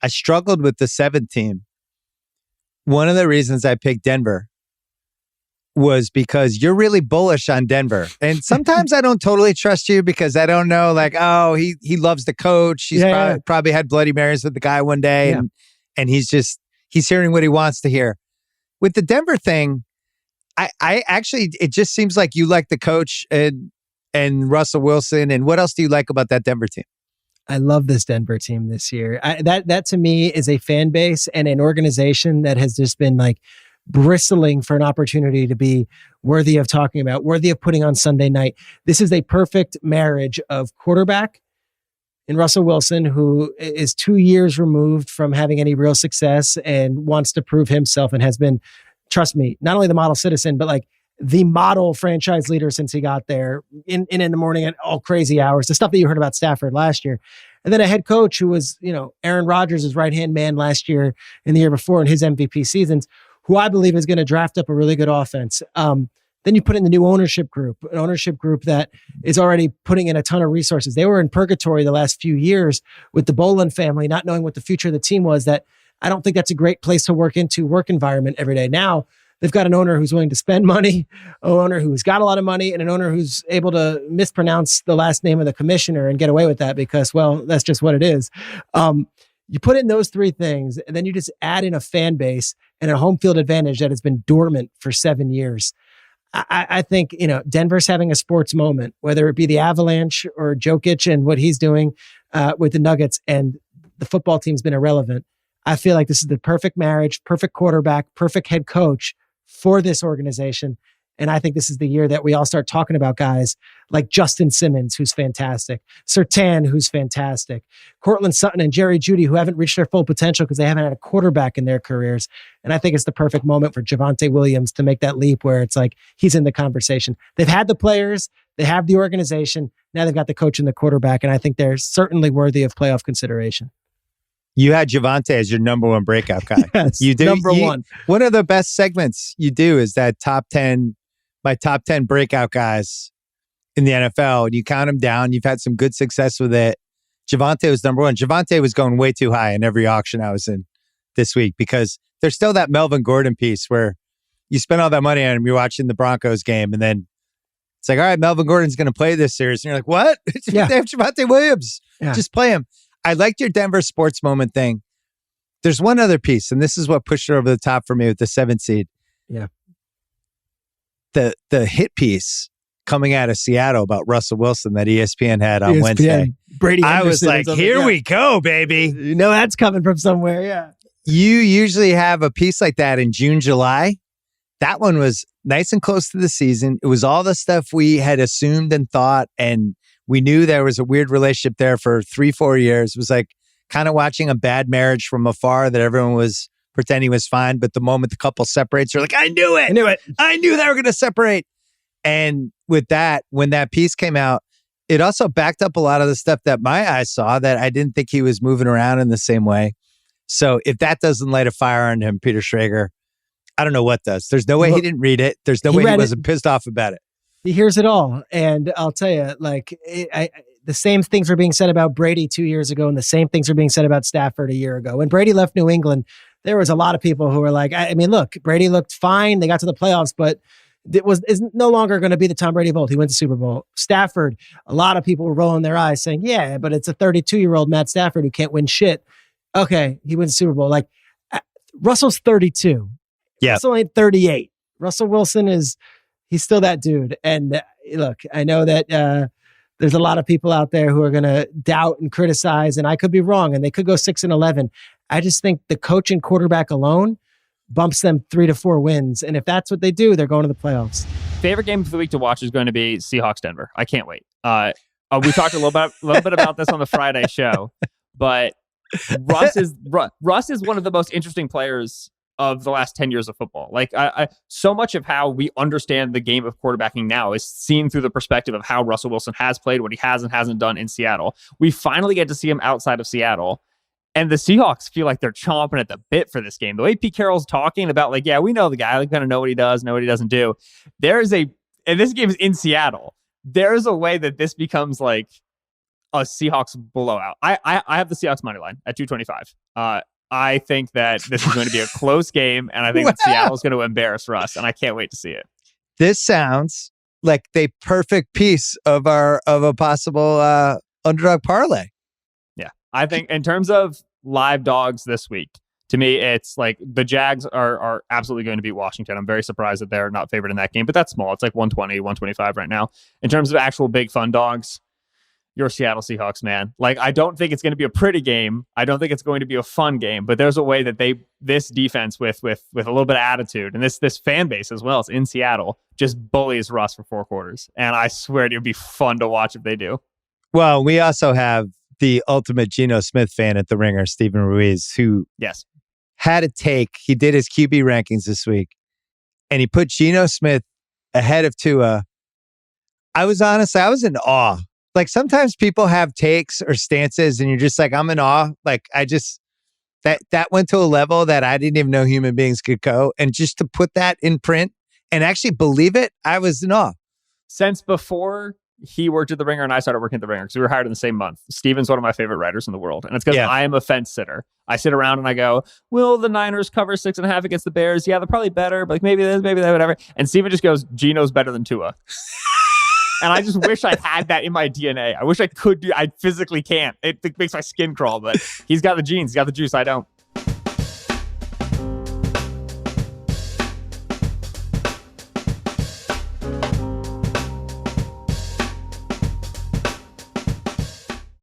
I struggled with the 7th team. One of the reasons I picked Denver was because you're really bullish on Denver. And sometimes I don't totally trust you because I don't know, like, oh, he loves the coach. He's probably had Bloody Marys with the guy one day, and he's hearing what he wants to hear. With the Denver thing, I actually, it just seems like you like the coach and Russell Wilson. And what else do you like about that Denver team? I love this Denver team this year. That to me is a fan base and an organization that has just been like bristling for an opportunity to be worthy of talking about, worthy of putting on Sunday night. This is a perfect marriage of quarterback in Russell Wilson, who is 2 years removed from having any real success and wants to prove himself and has been, trust me, not only the model citizen, but like the model franchise leader since he got there in the morning at all crazy hours, the stuff that you heard about Stafford last year. And then a head coach who was, Aaron Rodgers' right-hand man last year and the year before in his MVP seasons, who I believe is going to draft up a really good offense. Then you put in the new ownership group, an ownership group that is already putting in a ton of resources. They were in purgatory the last few years with the Bolin family, not knowing what the future of the team was. That I don't think that's a great place to work environment every day. Now they've got an owner who's willing to spend money, an owner who's got a lot of money, and an owner who's able to mispronounce the last name of the commissioner and get away with that because, well, that's just what it is. You put in those three things, and then you just add in a fan base and a home field advantage that has been dormant for 7 years. I think, Denver's having a sports moment, whether it be the Avalanche or Jokic and what he's doing with the Nuggets, and the football team's been irrelevant. I feel like this is the perfect marriage, perfect quarterback, perfect head coach for this organization. And I think this is the year that we all start talking about guys like Justin Simmons, who's fantastic, Surtain, who's fantastic, Cortland Sutton and Jerry Jeudy, who haven't reached their full potential because they haven't had a quarterback in their careers. And I think it's the perfect moment for Javonte Williams to make that leap where it's like he's in the conversation. They've had the players, they have the organization, now they've got the coach and the quarterback, and I think they're certainly worthy of playoff consideration. You had Javonte as your number one breakout guy. Yes, you do. Number one. One of the best segments you do is that my top 10 breakout guys in the NFL, and you count them down. You've had some good success with it. Javonte was number one. Javonte was going way too high in every auction I was in this week because there's still that Melvin Gordon piece where you spend all that money on him. You're watching the Broncos game, and then it's like, all right, Melvin Gordon's going to play this series. And you're like, what? Yeah. They have Javonte Williams. Yeah. Just play him. I liked your Denver sports moment thing. There's one other piece, and this is what pushed it over the top for me with the 7th seed. Yeah. The hit piece coming out of Seattle about Russell Wilson that ESPN had on Wednesday. Brady I was like, here we go, baby. You know that's coming from somewhere, yeah. You usually have a piece like that in June, July. That one was nice and close to the season. It was all the stuff we had assumed and thought, and we knew there was a weird relationship there for 3-4 years. It was like kind of watching a bad marriage from afar that everyone was pretending was fine. But the moment the couple separates, you're like, I knew it. I knew they were going to separate. And with that, when that piece came out, it also backed up a lot of the stuff that my eyes saw that I didn't think he was moving around in the same way. So if that doesn't light a fire on him, Peter Schrager, I don't know what does. There's no way he didn't read it. There's no way he wasn't pissed off about it. He hears it all. And I'll tell you, the same things were being said about Brady 2 years ago, and the same things were being said about Stafford a year ago. When Brady left New England, there was a lot of people who were like, look, Brady looked fine. They got to the playoffs, but is no longer going to be the Tom Brady of old. He went to Super Bowl. Stafford, a lot of people were rolling their eyes saying, yeah, but it's a 32-year-old Matt Stafford who can't win shit. Okay, he wins the Super Bowl. Like, Russell's 32. Yeah. Russell ain't 38. Russell Wilson he's still that dude. And look, I know that there's a lot of people out there who are going to doubt and criticize, and I could be wrong, and they could go 6-11. I just think the coach and quarterback alone bumps them 3 to 4 wins. And if that's what they do, they're going to the playoffs. Favorite game of the week to watch is going to be Seahawks Denver. I can't wait. We talked a little bit about this on the Friday show, but Russ is one of the most interesting players of the last 10 years of football. Like, I so much of how we understand the game of quarterbacking now is seen through the perspective of how Russell Wilson has played, what he has and hasn't done in Seattle. We finally get to see him outside of Seattle. And the Seahawks feel like they're chomping at the bit for this game. The way Pete Carroll's talking about, like, yeah, we know the guy, like, kind of know what he does, know what he doesn't do. And this game is in Seattle. There's a way that this becomes like a Seahawks blowout. I have the Seahawks money line at 225. I think that this is going to be a close game, and I think that Seattle's going to embarrass Russ, and I can't wait to see it. This sounds like the perfect piece of a possible underdog parlay. Yeah, I think in terms of live dogs this week, to me, it's like the Jags are absolutely going to beat Washington. I'm very surprised that they're not favored in that game, but that's small. It's like 120, 125 right now. In terms of actual big fun dogs, you're Seattle Seahawks, man. Like, I don't think it's going to be a pretty game. I don't think it's going to be a fun game, but there's a way that this defense with a little bit of attitude and this fan base as well as in Seattle just bullies Russ for 4 quarters. And I swear it would be fun to watch if they do. Well, we also have the ultimate Geno Smith fan at the Ringer, Stephen Ruiz, who had a take. He did his QB rankings this week, and he put Geno Smith ahead of Tua. I was in awe. Like, sometimes people have takes or stances and you're just like, I'm in awe. Like, that went to a level that I didn't even know human beings could go. And just to put that in print and actually believe it, I was in awe. Since before he worked at the Ringer and I started working at the Ringer, because we were hired in the same month, Steven's one of my favorite writers in the world. And it's because I am a fence sitter. I sit around and I go, will the Niners cover 6.5 against the Bears? Yeah, they're probably better, but like maybe this, maybe that, whatever. And Steven just goes, Geno's better than Tua. And I just wish I had that in my DNA. I wish I could do. I physically can't. It makes my skin crawl, but he's got the genes. He's got the juice. I don't.